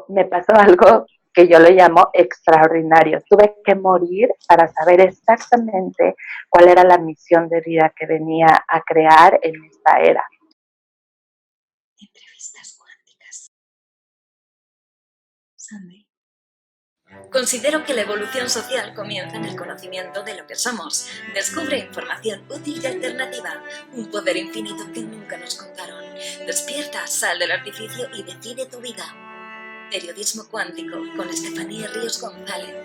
me pasó algo que yo lo llamo extraordinario. Tuve que morir para saber exactamente cuál era la misión de vida que venía a crear en esta era. Entrevistas cuánticas. Sandy. Considero que la evolución social comienza en el conocimiento de lo que somos. Descubre información útil y alternativa, un poder infinito que nunca nos contaron. Despierta, sal del artificio y decide tu vida. Periodismo cuántico con Estefanía Ríos González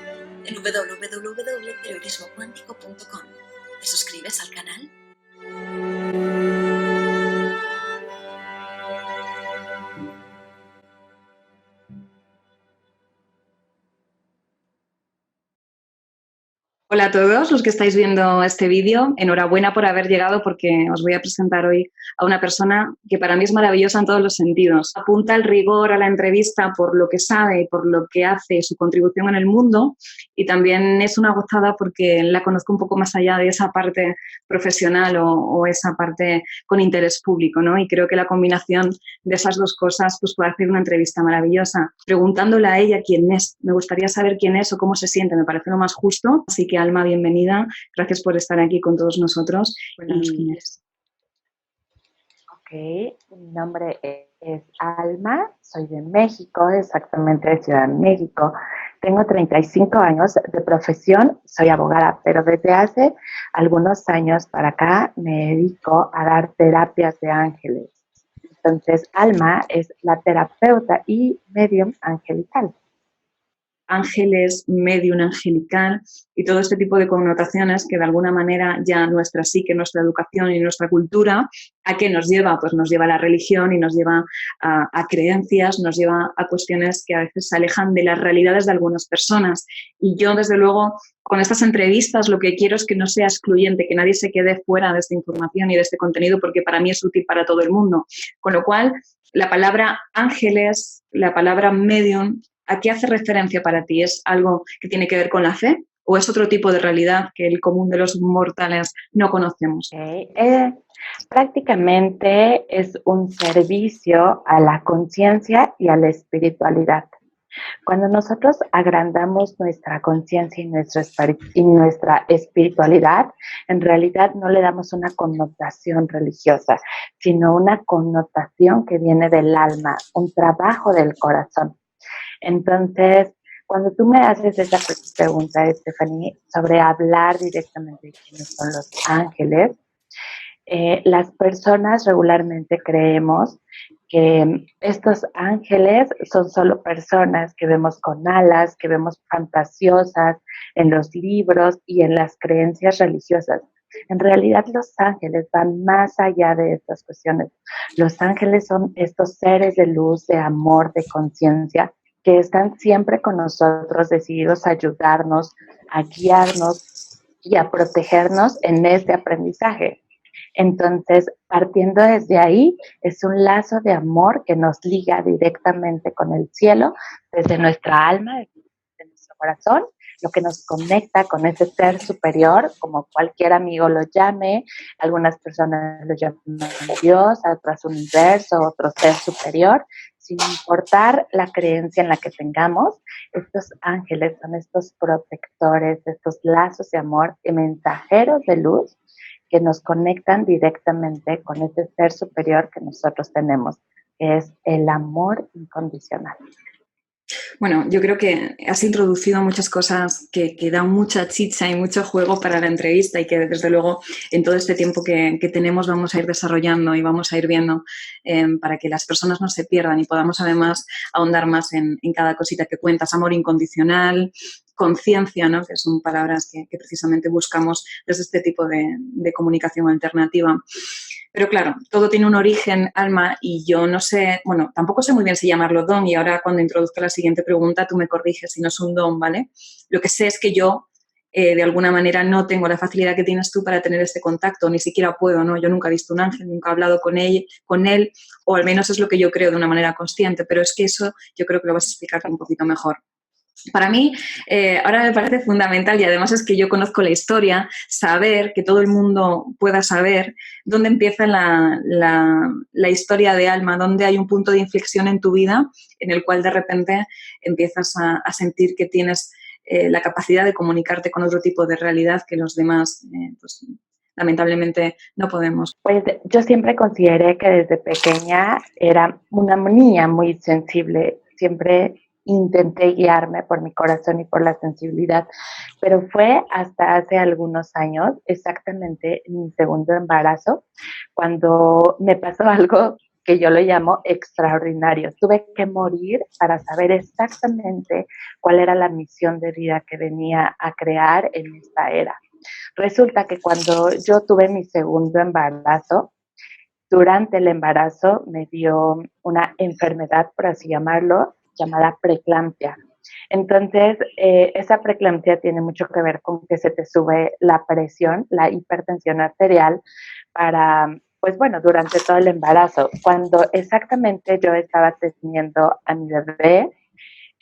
en www.periodismocuántico.com. ¿Te suscribes al canal? Hola a todos los que estáis viendo este vídeo. Enhorabuena por haber llegado porque os voy a presentar hoy a una persona que para mí es maravillosa en todos los sentidos. Apunta el rigor a la entrevista por lo que sabe y por lo que hace, su contribución en el mundo, y también es una gozada porque la conozco un poco más allá de esa parte profesional o esa parte con interés público, ¿no? Y creo que la combinación de esas dos cosas pues puede hacer una entrevista maravillosa. Preguntándole a ella quién es, me gustaría saber quién es o cómo se siente, me parece lo más justo. Así que Alma, bienvenida. Gracias por estar aquí con todos nosotros. Cuéntanos quién eres. Ok, mi nombre es Alma, soy de México, exactamente de Ciudad de México. Tengo 35 años de profesión, soy abogada, pero desde hace algunos años para acá me dedico a dar terapias de ángeles. Entonces, Alma es la terapeuta y medium angelical. Ángeles, medium angelical y todo este tipo de connotaciones que de alguna manera ya nuestra psique, nuestra educación y nuestra cultura, ¿a qué nos lleva? Pues nos lleva a la religión y nos lleva a creencias, nos lleva a cuestiones que a veces se alejan de las realidades de algunas personas. Y yo, desde luego, con estas entrevistas lo que quiero es que no sea excluyente, que nadie se quede fuera de esta información y de este contenido, porque para mí es útil para todo el mundo. Con lo cual, la palabra ángeles, la palabra medium, ¿a qué hace referencia para ti? ¿Es algo que tiene que ver con la fe o es otro tipo de realidad que el común de los mortales no conocemos? Prácticamente es un servicio a la conciencia y a la espiritualidad. Cuando nosotros agrandamos nuestra conciencia y nuestra espiritualidad, en realidad no le damos una connotación religiosa, sino una connotación que viene del alma, un trabajo del corazón. Entonces, cuando tú me haces esa pregunta, Stephanie, sobre hablar directamente de quiénes son los ángeles, las personas regularmente creemos que estos ángeles son solo personas que vemos con alas, que vemos fantasiosas en los libros y en las creencias religiosas. En realidad los ángeles van más allá de estas cuestiones. Los ángeles son estos seres de luz, de amor, de conciencia, que están siempre con nosotros, decididos a ayudarnos, a guiarnos y a protegernos en este aprendizaje. Entonces, partiendo desde ahí, es un lazo de amor que nos liga directamente con el cielo, desde nuestra alma, desde nuestro corazón, lo que nos conecta con ese ser superior, como cualquier amigo lo llame, algunas personas lo llaman Dios, otras universo, otro ser superior, sin importar la creencia en la que tengamos. Estos ángeles son estos protectores, estos lazos de amor y mensajeros de luz que nos conectan directamente con ese ser superior que nosotros tenemos, que es el amor incondicional. Bueno, yo creo que has introducido muchas cosas que dan mucha chicha y mucho juego para la entrevista y que desde luego en todo este tiempo que tenemos vamos a ir desarrollando y vamos a ir viendo para que las personas no se pierdan y podamos además ahondar más en cada cosita que cuentas. Amor incondicional, conciencia, ¿no? Que son palabras que precisamente buscamos desde este tipo de comunicación alternativa. Pero claro, todo tiene un origen, Alma, y yo no sé, bueno, tampoco sé muy bien si llamarlo don, y ahora cuando introduzca la siguiente pregunta tú me corriges si no es un don, ¿vale? Lo que sé es que yo, de alguna manera, no tengo la facilidad que tienes tú para tener este contacto, ni siquiera puedo, ¿no? Yo nunca he visto un ángel, nunca he hablado con él, o al menos es lo que yo creo de una manera consciente, pero es que eso yo creo que lo vas a explicar un poquito mejor. Para mí, ahora me parece fundamental, y además es que yo conozco la historia, saber, que todo el mundo pueda saber dónde empieza la historia de Alma, dónde hay un punto de inflexión en tu vida en el cual de repente empiezas a sentir que tienes la capacidad de comunicarte con otro tipo de realidad que los demás, pues, lamentablemente, no podemos. Pues yo siempre consideré que desde pequeña era una niña muy sensible, siempre intenté guiarme por mi corazón y por la sensibilidad, pero fue hasta hace algunos años, exactamente en mi segundo embarazo, cuando me pasó algo que yo lo llamo extraordinario. Tuve que morir para saber exactamente cuál era la misión de vida que venía a crear en esta era. Resulta que cuando yo tuve mi segundo embarazo, durante el embarazo me dio una enfermedad, por así llamarlo, llamada preeclampsia. Entonces, esa preeclampsia tiene mucho que ver con que se te sube la presión, la hipertensión arterial, para, pues bueno, durante todo el embarazo. Cuando exactamente yo estaba teniendo a mi bebé,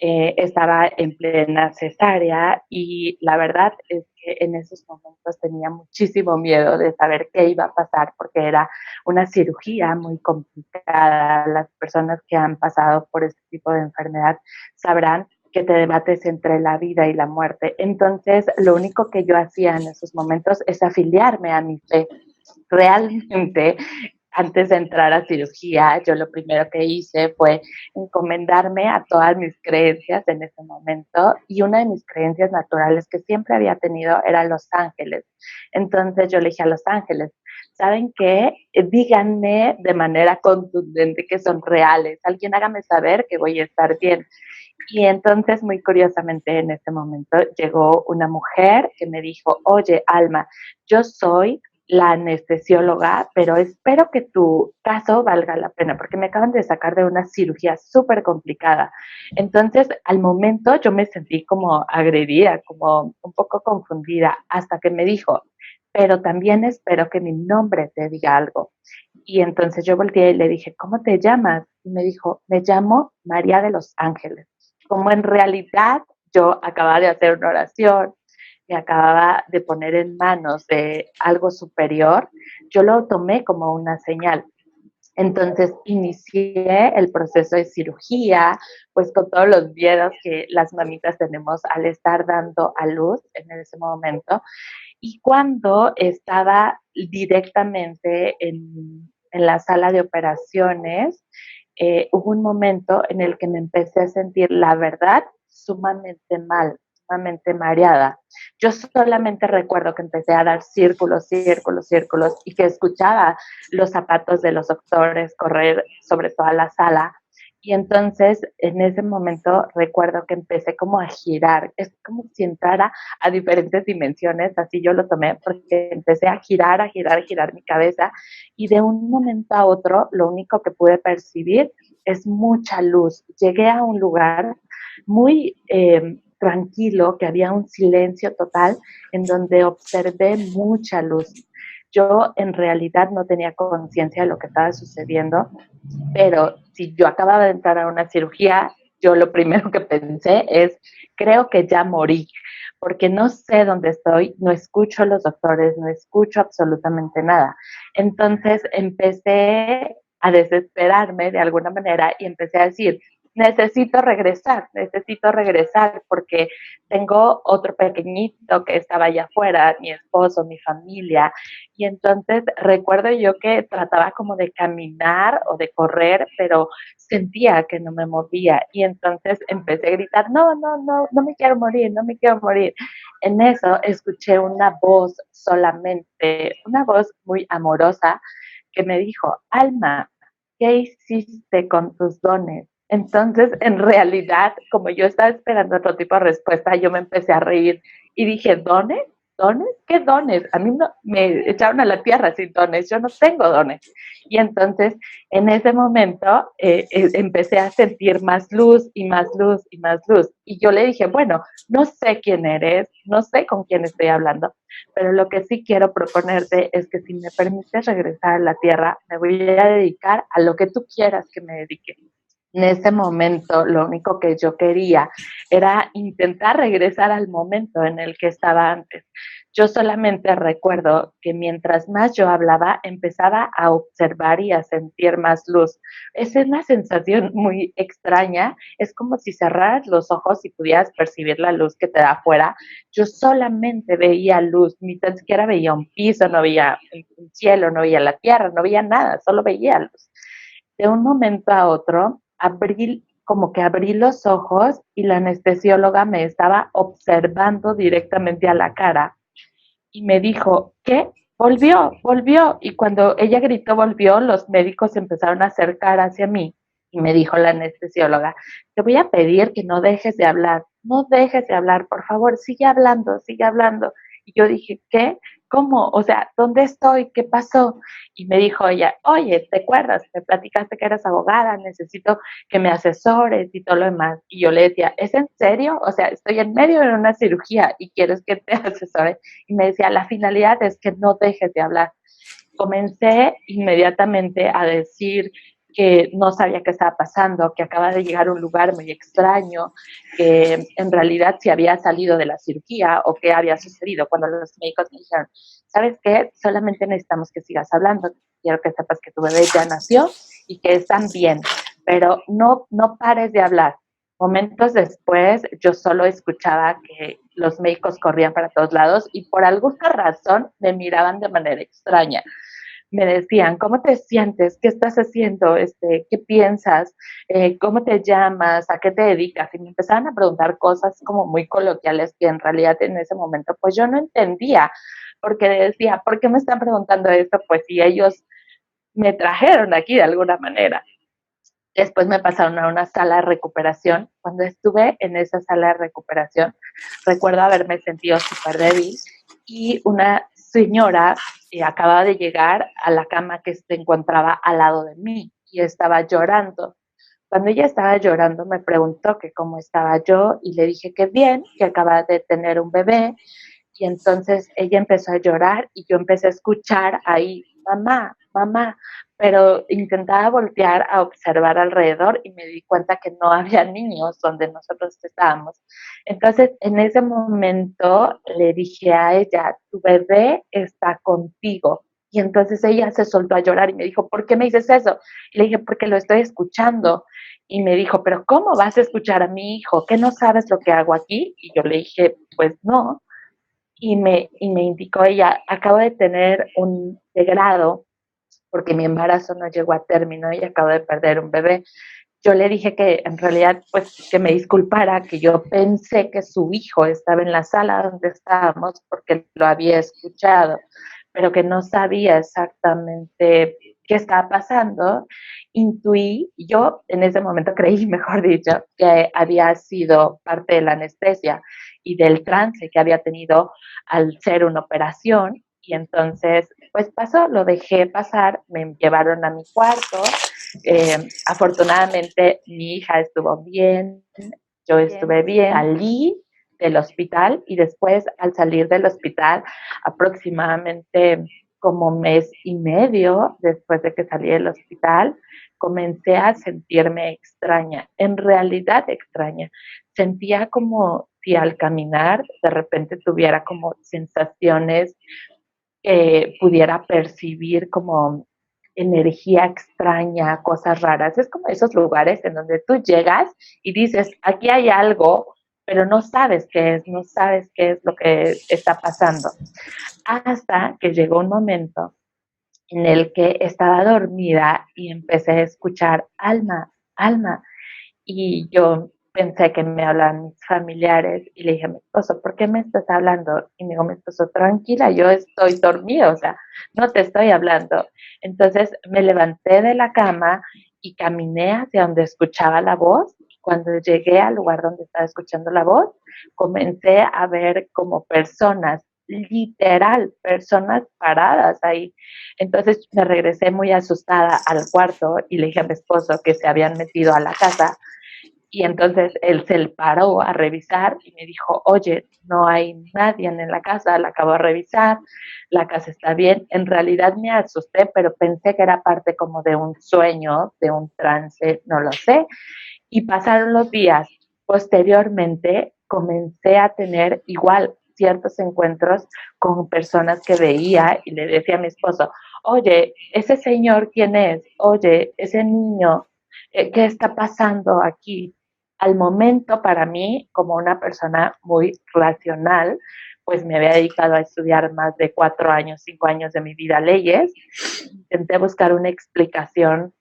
estaba en plena cesárea y la verdad es que en esos momentos tenía muchísimo miedo de saber qué iba a pasar porque era una cirugía muy complicada. Las personas que han pasado por este tipo de enfermedad sabrán que te debates entre la vida y la muerte. Entonces, lo único que yo hacía en esos momentos es afiliarme a mi fe. Realmente, antes de entrar a cirugía, yo lo primero que hice fue encomendarme a todas mis creencias en ese momento y una de mis creencias naturales que siempre había tenido era los ángeles. Entonces yo le dije a los ángeles, ¿saben qué? Díganme de manera contundente que son reales. Alguien hágame saber que voy a estar bien. Y entonces, muy curiosamente, en ese momento llegó una mujer que me dijo, oye, Alma, yo soy la anestesióloga, pero espero que tu caso valga la pena, porque me acaban de sacar de una cirugía súper complicada. Entonces, al momento yo me sentí como agredida, como un poco confundida, hasta que me dijo, pero también espero que mi nombre te diga algo. Y entonces yo volteé y le dije, ¿cómo te llamas? Y me dijo, me llamo María de los Ángeles. Como en realidad yo acababa de hacer una oración, me acababa de poner en manos de algo superior, yo lo tomé como una señal. Entonces inicié el proceso de cirugía, pues con todos los miedos que las mamitas tenemos al estar dando a luz en ese momento. Y cuando estaba directamente en la sala de operaciones, hubo un momento en el que me empecé a sentir, la verdad, sumamente mal, sumamente mareada. Yo solamente recuerdo que empecé a dar círculos, círculos, círculos y que escuchaba los zapatos de los doctores correr sobre toda la sala. Y entonces, en ese momento, recuerdo que empecé como a girar. Es como si entrara a diferentes dimensiones, así yo lo tomé, porque empecé a girar, a girar, a girar mi cabeza y de un momento a otro lo único que pude percibir es mucha luz. Llegué a un lugar muy tranquilo, que había un silencio total en donde observé mucha luz. Yo en realidad no tenía conciencia de lo que estaba sucediendo, pero si yo acababa de entrar a una cirugía, yo lo primero que pensé es, creo que ya morí, porque no sé dónde estoy, no escucho a los doctores, no escucho absolutamente nada. Entonces empecé a desesperarme de alguna manera y empecé a decir, necesito regresar porque tengo otro pequeñito que estaba allá afuera, mi esposo, mi familia, y entonces recuerdo yo que trataba como de caminar o de correr, pero sentía que no me movía y entonces empecé a gritar, no, no, no, no me quiero morir, no me quiero morir. En eso escuché una voz solamente, una voz muy amorosa que me dijo, Alma, ¿qué hiciste con tus dones? Entonces, en realidad, como yo estaba esperando otro tipo de respuesta, yo me empecé a reír y dije, ¿dones? ¿Dones? ¿Qué dones? A mí no, me echaron a la tierra sin dones, yo no tengo dones. Y entonces, en ese momento, empecé a sentir más luz y más luz y más luz. Y yo le dije, bueno, no sé quién eres, no sé con quién estoy hablando, pero lo que sí quiero proponerte es que si me permites regresar a la tierra, me voy a dedicar a lo que tú quieras que me dedique. En ese momento, lo único que yo quería era intentar regresar al momento en el que estaba antes. Yo solamente recuerdo que mientras más yo hablaba, empezaba a observar y a sentir más luz. Es una sensación muy extraña. Es como si cerraras los ojos y pudieras percibir la luz que te da afuera. Yo solamente veía luz, ni tan siquiera veía un piso, no veía un cielo, no veía la tierra, no veía nada, solo veía luz. De un momento a otro, como que abrí los ojos y la anestesióloga me estaba observando directamente a la cara y me dijo, ¿qué? Volvió, volvió. Y cuando ella gritó volvió, los médicos empezaron a acercar hacia mí y me dijo la anestesióloga, te voy a pedir que no dejes de hablar, no dejes de hablar, por favor, sigue hablando, sigue hablando. Y yo dije, ¿qué? ¿Cómo? O sea, ¿dónde estoy? ¿Qué pasó? Y me dijo ella, oye, ¿te acuerdas? Me platicaste que eras abogada, necesito que me asesores y todo lo demás. Y yo le decía, ¿es en serio? O sea, estoy en medio de una cirugía y quieres que te asesore. Y me decía, la finalidad es que no dejes de hablar. Comencé inmediatamente a decir que no sabía qué estaba pasando, que acaba de llegar a un lugar muy extraño, que en realidad si había salido de la cirugía o qué había sucedido. Cuando los médicos me dijeron, ¿sabes qué? Solamente necesitamos que sigas hablando. Quiero que sepas que tu bebé ya nació y que están bien, pero no pares de hablar. Momentos después, yo solo escuchaba que los médicos corrían para todos lados y por alguna razón me miraban de manera extraña. Me decían, ¿cómo te sientes? ¿Qué estás haciendo? ¿Qué piensas? ¿Cómo te llamas? ¿A qué te dedicas? Y me empezaban a preguntar cosas como muy coloquiales que en realidad en ese momento pues yo no entendía, porque decía, ¿por qué me están preguntando esto? Pues si ellos me trajeron aquí de alguna manera. Después me pasaron a una sala de recuperación. Cuando estuve en esa sala de recuperación, recuerdo haberme sentido súper débil y una señora acababa de llegar a la cama que se encontraba al lado de mí y estaba llorando. Cuando ella estaba llorando, me preguntó que cómo estaba yo y le dije que bien, que acaba de tener un bebé. Y entonces ella empezó a llorar y yo empecé a escuchar ahí, mamá, mamá, pero intentaba voltear a observar alrededor y me di cuenta que no había niños donde nosotros estábamos. Entonces, en ese momento le dije a ella, tu bebé está contigo. Y entonces ella se soltó a llorar y me dijo, ¿por qué me dices eso? Y le dije, porque lo estoy escuchando. Y me dijo, pero ¿cómo vas a escuchar a mi hijo? ¿Qué no sabes lo que hago aquí? Y yo le dije, pues no. Y me indicó ella, acabo de tener un degrado porque mi embarazo no llegó a término y acabo de perder un bebé. Yo le dije que en realidad, pues, que me disculpara, que yo pensé que su hijo estaba en la sala donde estábamos porque lo había escuchado, pero que no sabía exactamente qué estaba pasando. Intuí, yo en ese momento creí, mejor dicho, que había sido parte de la anestesia y del trance que había tenido al ser una operación. Y entonces, pues pasó, lo dejé pasar, me llevaron a mi cuarto. Afortunadamente mi hija estuvo bien, yo estuve bien, salí del hospital y después al salir del hospital, aproximadamente como mes y medio después de que salí del hospital, comencé a sentirme extraña, en realidad extraña. Sentía como si al caminar de repente tuviera como sensaciones que pudiera percibir como energía extraña, cosas raras. Es como esos lugares en donde tú llegas y dices, aquí hay algo, pero no sabes qué es, no sabes qué es lo que está pasando. Hasta que llegó un momento en el que estaba dormida y empecé a escuchar Alma, Alma, y yo pensé que me hablaban mis familiares y le dije a mi esposo, ¿por qué me estás hablando? Y me dijo mi esposo, tranquila, yo estoy dormido, o sea, no te estoy hablando. Entonces me levanté de la cama y caminé hacia donde escuchaba la voz. Cuando llegué al lugar donde estaba escuchando la voz, comencé a ver como personas, literal, personas paradas ahí. Entonces me regresé muy asustada al cuarto y le dije a mi esposo que se habían metido a la casa Y entonces él se paró a revisar y me dijo, oye, no hay nadie en la casa, la acabo de revisar, la casa está bien. En realidad me asusté, pero pensé que era parte como de un sueño, de un trance, no lo sé. Y pasaron los días. Posteriormente comencé a tener igual ciertos encuentros con personas que veía y le decía a mi esposo, oye, ese señor, ¿quién es? Oye, ese niño, ¿qué está pasando aquí? Al momento, para mí, como una persona muy racional, pues me había dedicado a estudiar más de 4 años, 5 años de mi vida leyes. Intenté buscar una explicación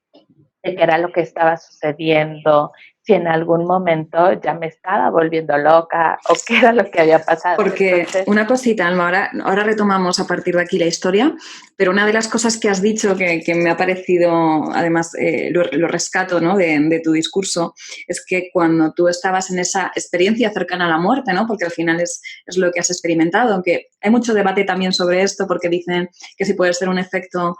de qué era lo que estaba sucediendo, si en algún momento ya me estaba volviendo loca o qué era lo que había pasado. Porque Entonces, una cosita, Alma, ahora retomamos a partir de aquí la historia, pero una de las cosas que has dicho que me ha parecido, además lo rescato, ¿no? de tu discurso, es que cuando tú estabas en esa experiencia cercana a la muerte, ¿no? Porque al final es lo que has experimentado, aunque hay mucho debate también sobre esto, porque dicen que si puede ser un efecto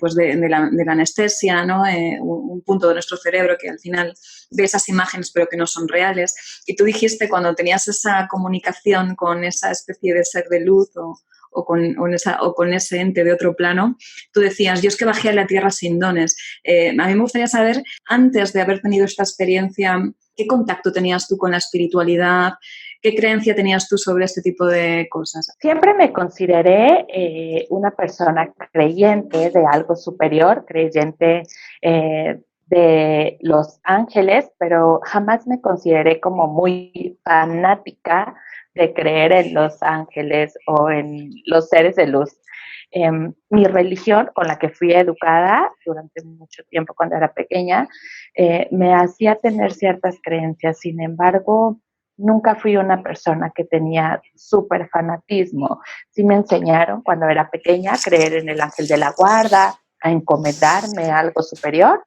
pues de la anestesia, ¿no? Un punto de nuestro cerebro que al final ve esas imágenes pero que no son reales. Y tú dijiste cuando tenías esa comunicación con esa especie de ser de luz o con ese ente de otro plano, tú decías, yo es que bajé a la tierra sin dones. A mí me gustaría saber, antes de haber tenido esta experiencia, ¿qué contacto tenías tú con la espiritualidad? ¿Qué creencia tenías tú sobre este tipo de cosas? siempre me consideré una persona creyente de algo superior, creyente de los ángeles, pero jamás me consideré como muy fanática de creer en los ángeles o en los seres de luz. Mi religión, con la que fui educada durante mucho tiempo cuando era pequeña, me hacía tener ciertas creencias. Sin embargo, nunca fui una persona que tenía súper fanatismo. Sí me enseñaron cuando era pequeña a creer en el ángel de la guarda, a encomendarme a algo superior,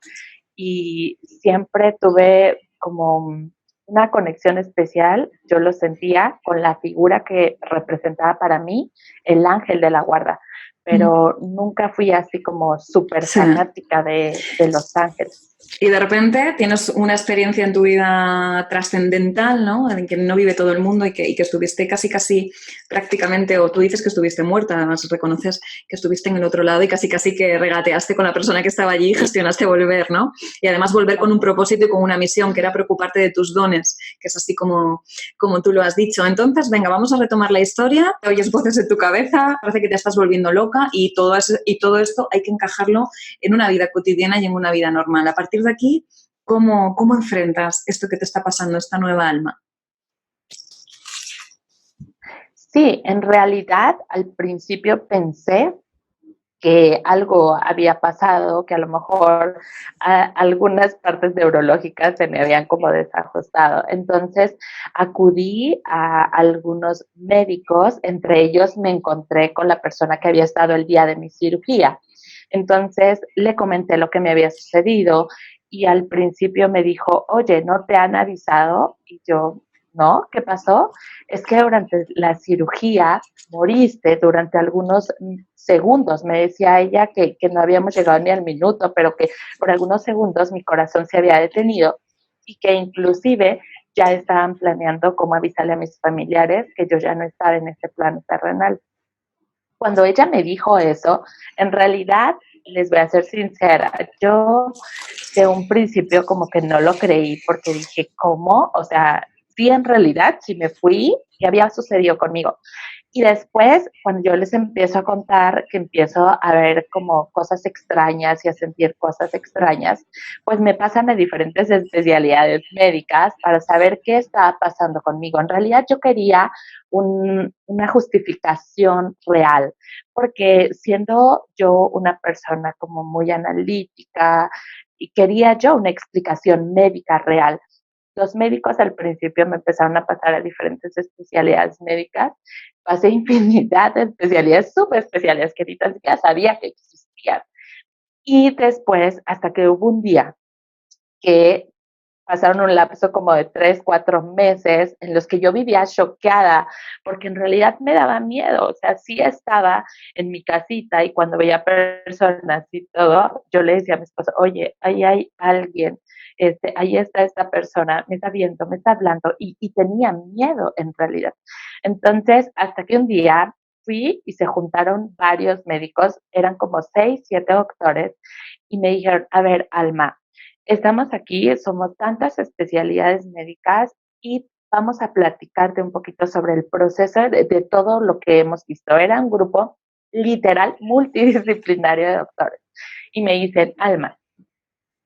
y siempre tuve como una conexión especial, yo lo sentía con la figura que representaba para mí el ángel de la guarda, pero nunca fui así como súper Sí. fanática de Los Ángeles. Y de repente tienes una experiencia en tu vida trascendental, ¿no? En que no vive todo el mundo y que estuviste casi prácticamente, o tú dices que estuviste muerta, además reconoces que estuviste en el otro lado y casi que regateaste con la persona que estaba allí y gestionaste volver, ¿no? Y además volver con un propósito y con una misión, que era preocuparte de tus dones, que es así como tú lo has dicho. Entonces, venga, vamos a retomar la historia. Oyes voces en tu cabeza, parece que te estás volviendo loca y todo esto hay que encajarlo en una vida cotidiana y en una vida normal. A partir de aquí, ¿cómo enfrentas esto que te está pasando, esta nueva Alma? Sí, en realidad al principio pensé que algo había pasado, que a lo mejor algunas partes neurológicas se me habían como desajustado. Entonces acudí a algunos médicos, entre ellos me encontré con la persona que había estado el día de mi cirugía. Entonces le comenté lo que me había sucedido y al principio me dijo, oye, ¿no te han avisado? Y yo, no, ¿qué pasó? Es que durante la cirugía moriste durante algunos segundos. Me decía ella que no habíamos llegado ni al minuto, pero que por algunos segundos mi corazón se había detenido y que inclusive ya estaban planeando cómo avisarle a mis familiares que yo ya no estaba en este plano terrenal. Cuando ella me dijo eso, en realidad, les voy a ser sincera, yo de un principio como que no lo creí porque dije, ¿cómo? O sea, sí, en realidad, si me fui, ¿qué había sucedido conmigo? Y después, cuando yo les empiezo a contar que empiezo a ver como cosas extrañas y a sentir cosas extrañas, pues me pasan a diferentes especialidades médicas para saber qué estaba pasando conmigo. En realidad yo quería una justificación real, porque siendo yo una persona como muy analítica y quería yo una explicación médica real. Los médicos al principio me empezaron a pasar a diferentes especialidades médicas, pasé infinidad de especialidades, subespecialidades que ni tan siquiera sabía que existían. Y después, hasta que hubo un día que pasaron un lapso como de 3, 4 meses en los que yo vivía choqueada, porque en realidad me daba miedo. O sea, sí estaba en mi casita y cuando veía personas y todo, yo le decía a mi esposo, oye, ahí hay alguien ahí está esta persona, me está viendo, me está hablando, y tenía miedo en realidad. Entonces, hasta que un día fui y se juntaron varios médicos, eran como 6, 7 doctores, y me dijeron, a ver, Alma, estamos aquí, somos tantas especialidades médicas y vamos a platicarte un poquito sobre el proceso de todo lo que hemos visto. Era un grupo literal multidisciplinario de doctores. Y me dicen, Alma,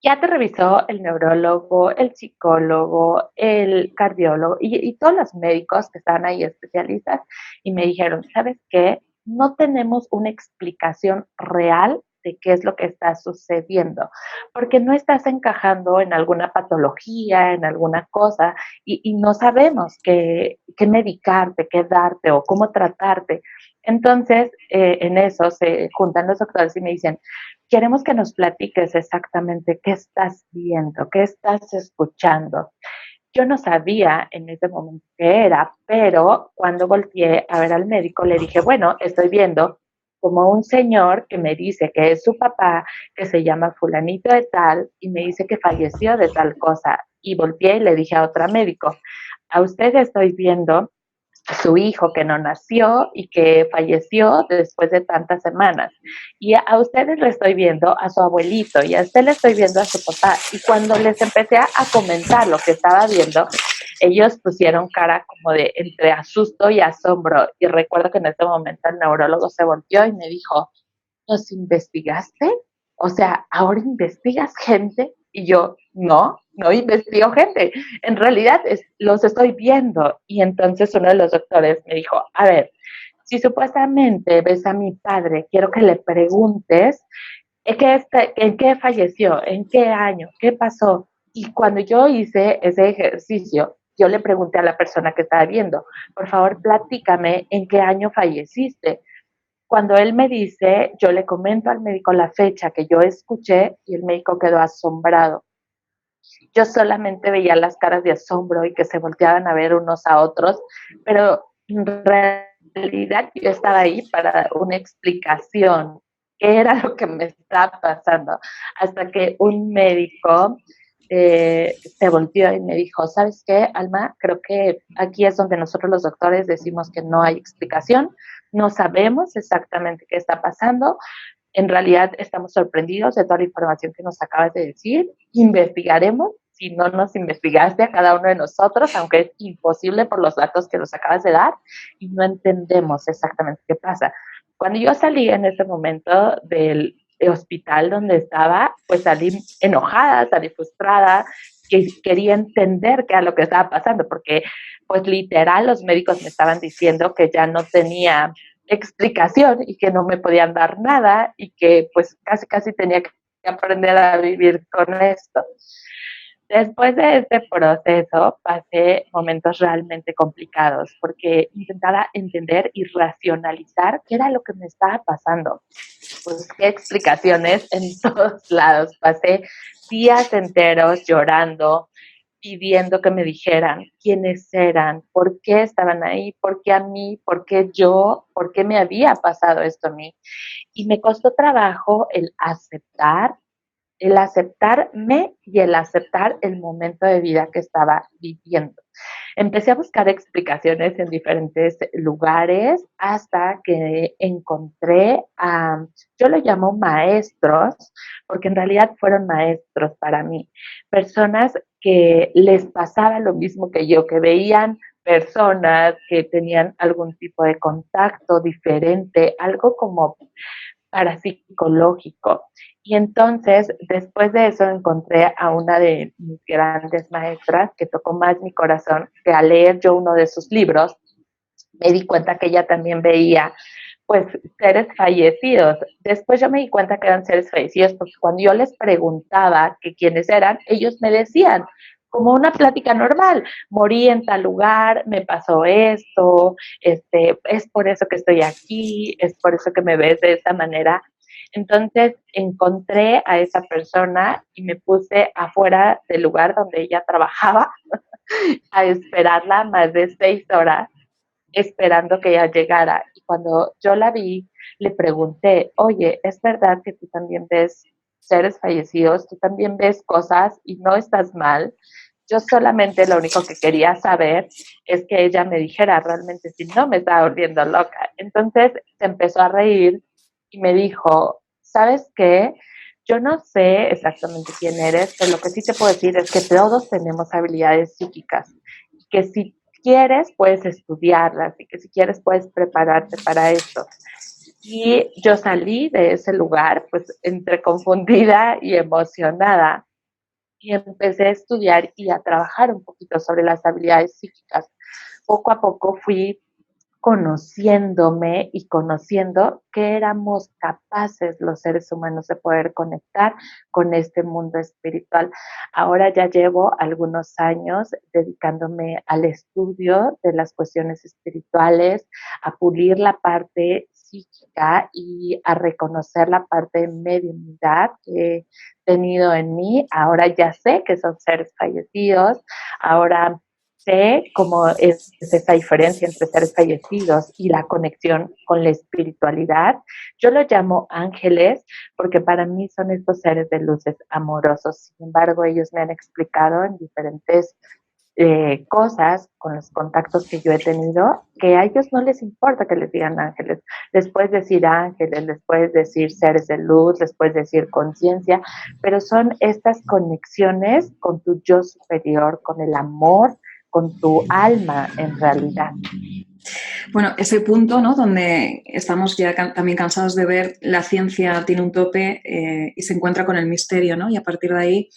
ya te revisó el neurólogo, el psicólogo, el cardiólogo y todos los médicos que estaban ahí especialistas y me dijeron, ¿sabes qué? No tenemos una explicación real de qué es lo que está sucediendo, porque no estás encajando en alguna patología, en alguna cosa, y no sabemos qué medicarte, qué darte o cómo tratarte. Entonces, en eso se juntan los doctores y me dicen, queremos que nos platiques exactamente qué estás viendo, qué estás escuchando. Yo no sabía en ese momento qué era, pero cuando volteé a ver al médico le dije, bueno, estoy viendo como un señor que me dice que es su papá, que se llama fulanito de tal, y me dice que falleció de tal cosa. Y volteé y le dije a otra médico, a usted estoy viendo su hijo que no nació y que falleció después de tantas semanas. Y a ustedes le estoy viendo a su abuelito y a usted le estoy viendo a su papá. Y cuando les empecé a comentar lo que estaba viendo, ellos pusieron cara como de entre asusto y asombro. Y recuerdo que en ese momento el neurólogo se volteó y me dijo, ¿nos investigaste? O sea, ¿ahora investigas gente? Y yo, no investigo gente. En realidad los estoy viendo. Y entonces uno de los doctores me dijo, a ver, si supuestamente ves a mi padre, quiero que le preguntes en qué falleció, en qué año, qué pasó. Y cuando yo hice ese ejercicio, yo le pregunté a la persona que estaba viendo, por favor, platícame en qué año falleciste. Cuando él me dice, yo le comento al médico la fecha que yo escuché y el médico quedó asombrado. Yo solamente veía las caras de asombro y que se volteaban a ver unos a otros, pero en realidad yo estaba ahí para una explicación. ¿Qué era lo que me estaba pasando? Hasta que un médico se volteó y me dijo, ¿sabes qué, Alma? Creo que aquí es donde nosotros los doctores decimos que no hay explicación, no sabemos exactamente qué está pasando, en realidad estamos sorprendidos de toda la información que nos acabas de decir, investigaremos si no nos investigaste a cada uno de nosotros, aunque es imposible por los datos que nos acabas de dar, y no entendemos exactamente qué pasa. Cuando yo salí en ese momento del hospital donde estaba, pues salí enojada, salí frustrada, que quería entender qué era lo que estaba pasando, porque pues literal los médicos me estaban diciendo que ya no tenía explicación y que no me podían dar nada y que pues casi tenía que aprender a vivir con esto. Después de este proceso pasé momentos realmente complicados porque intentaba entender y racionalizar qué era lo que me estaba pasando. Pues qué explicaciones en todos lados. Pasé días enteros llorando, pidiendo que me dijeran quiénes eran, por qué estaban ahí, por qué a mí, por qué yo, por qué me había pasado esto a mí. Y me costó trabajo el aceptarme y el aceptar el momento de vida que estaba viviendo. Empecé a buscar explicaciones en diferentes lugares hasta que encontré a, yo lo llamo maestros, porque en realidad fueron maestros para mí, personas que les pasaba lo mismo que yo, que veían personas que tenían algún tipo de contacto diferente, algo como parapsicológico. Y entonces, después de eso, encontré a una de mis grandes maestras que tocó más mi corazón, que al leer yo uno de sus libros, me di cuenta que ella también veía pues seres fallecidos. Después yo me di cuenta que eran seres fallecidos porque cuando yo les preguntaba que quiénes eran, ellos me decían, como una plática normal, morí en tal lugar, me pasó esto, es por eso que estoy aquí, es por eso que me ves de esta manera. Entonces encontré a esa persona y me puse afuera del lugar donde ella trabajaba a esperarla más de 6 horas esperando que ella llegara. Y cuando yo la vi, le pregunté, oye, ¿es verdad que tú también ves seres fallecidos, tú también ves cosas y no estás mal. Yo solamente lo único que quería saber es que ella me dijera realmente si no me estaba volviendo loca. Entonces se empezó a reír y me dijo, ¿sabes qué? Yo no sé exactamente quién eres, pero lo que sí te puedo decir es que todos tenemos habilidades psíquicas y que si quieres puedes estudiarlas y que si quieres puedes prepararte para esto. Y yo salí de ese lugar pues entre confundida y emocionada y empecé a estudiar y a trabajar un poquito sobre las habilidades psíquicas. Poco a poco fui conociéndome y conociendo que éramos capaces los seres humanos de poder conectar con este mundo espiritual. Ahora ya llevo algunos años dedicándome al estudio de las cuestiones espirituales, a pulir la parte psíquica y a reconocer la parte de mediunidad que he tenido en mí. Ahora ya sé que son seres fallecidos, ahora sé cómo es esa diferencia entre seres fallecidos y la conexión con la espiritualidad. Yo lo llamo ángeles porque para mí son estos seres de luces amorosos. Sin embargo, ellos me han explicado en diferentes cosas con los contactos que yo he tenido, que a ellos no les importa que les digan ángeles. Les puedes decir ángeles, les puedes decir seres de luz, les puedes decir conciencia, pero son estas conexiones con tu yo superior, con el amor, con tu alma en realidad. Bueno, ese punto, ¿no?, donde estamos ya también cansados de ver la ciencia tiene un tope y se encuentra con el misterio, ¿no? Y a partir de ahí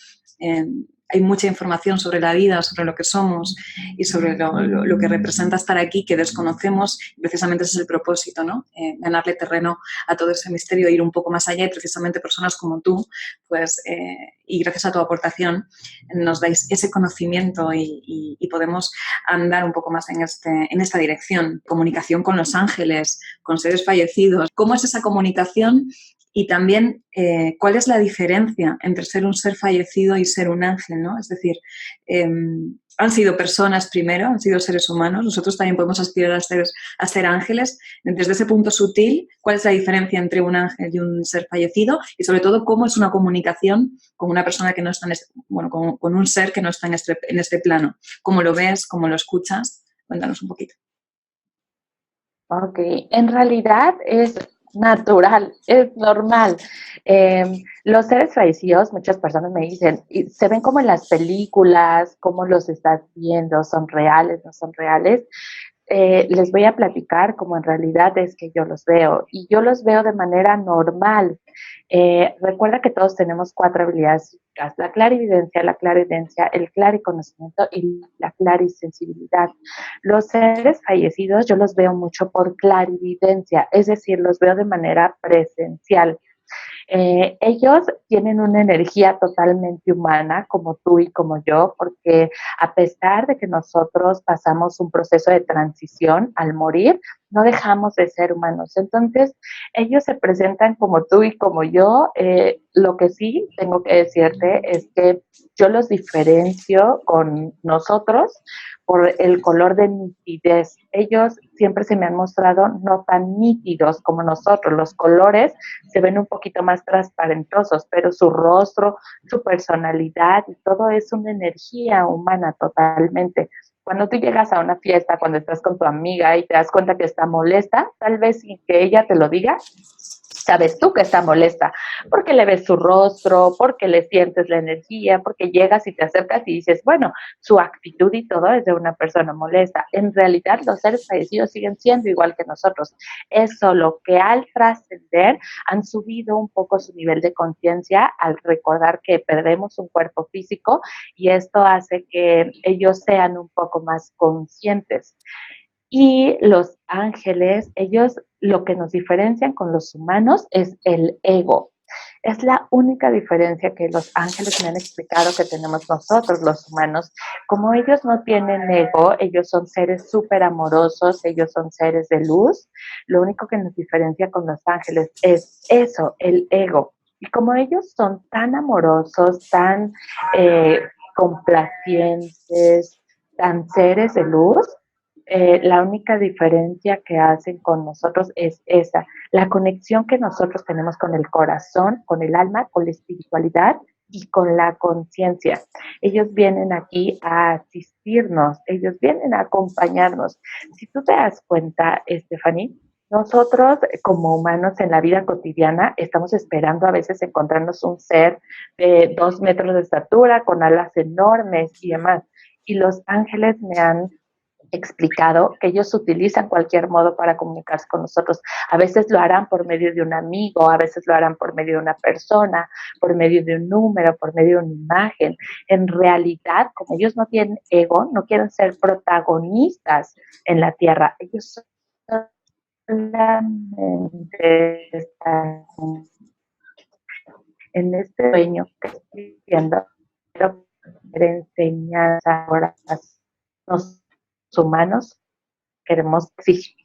hay mucha información sobre la vida, sobre lo que somos y sobre lo que representa estar aquí que desconocemos. Precisamente ese es el propósito, ¿no? Ganarle terreno a todo ese misterio, ir un poco más allá y precisamente personas como tú, pues, y gracias a tu aportación nos dais ese conocimiento y podemos andar un poco más en esta dirección. Comunicación con los ángeles, con seres fallecidos. ¿Cómo es esa comunicación? Y también, ¿cuál es la diferencia entre ser un ser fallecido y ser un ángel, ¿no? Es decir, han sido personas primero, han sido seres humanos. Nosotros también podemos aspirar a ser ángeles. Desde ese punto sutil, ¿cuál es la diferencia entre un ángel y un ser fallecido? Y sobre todo, ¿cómo es una comunicación con una persona que no está con un ser que no está en este plano? ¿Cómo lo ves? ¿Cómo lo escuchas? Cuéntanos un poquito. Ok, en realidad es natural, es normal. Los seres fallecidos, muchas personas me dicen, y se ven como en las películas, cómo los estás viendo, son reales, no son reales. Les voy a platicar como en realidad es que yo los veo y yo los veo de manera normal. Recuerda que todos tenemos 4 habilidades psíquicas: la clarividencia, el clariconocimiento y la clarisensibilidad. Los seres fallecidos yo los veo mucho por clarividencia, es decir, los veo de manera presencial. Ellos tienen una energía totalmente humana, como tú y como yo, porque a pesar de que nosotros pasamos un proceso de transición al morir, no dejamos de ser humanos. Entonces, ellos se presentan como tú y como yo. Lo que sí tengo que decirte es que yo los diferencio con nosotros por el color de nitidez. Ellos siempre se me han mostrado no tan nítidos como nosotros. Los colores se ven un poquito más transparentosos, pero su rostro, su personalidad y todo es una energía humana totalmente. Cuando tú llegas a una fiesta, cuando estás con tu amiga y te das cuenta que está molesta, tal vez sin que ella te lo diga, sabes tú que está molesta, porque le ves su rostro, porque le sientes la energía, porque llegas y te acercas y dices, bueno, su actitud y todo es de una persona molesta. En realidad, los seres fallecidos siguen siendo igual que nosotros. Es solo que al trascender han subido un poco su nivel de conciencia al recordar que perdemos un cuerpo físico y esto hace que ellos sean un poco más conscientes. Y los ángeles, ellos lo que nos diferencian con los humanos es el ego. Es la única diferencia que los ángeles me han explicado que tenemos nosotros, los humanos. Como ellos no tienen ego, ellos son seres súper amorosos, ellos son seres de luz. Lo único que nos diferencia con los ángeles es eso, el ego. Y como ellos son tan amorosos, tan complacientes, tan seres de luz, La única diferencia que hacen con nosotros es esa, la conexión que nosotros tenemos con el corazón, con el alma, con la espiritualidad y con la conciencia. Ellos vienen aquí a asistirnos, ellos vienen a acompañarnos. Si tú te das cuenta, Stephanie, nosotros como humanos en la vida cotidiana estamos esperando a veces encontrarnos un ser de 2 metros de estatura, con alas enormes y demás. Y los ángeles me han explicado que ellos utilizan cualquier modo para comunicarse con nosotros. A veces lo harán por medio de un amigo, a veces lo harán por medio de una persona, por medio de un número, por medio de una imagen. En realidad, como ellos no tienen ego, no quieren ser protagonistas en la tierra. Ellos solamente están en este sueño que estoy viendo, pero enseñanza ahora los humanos queremos exigir.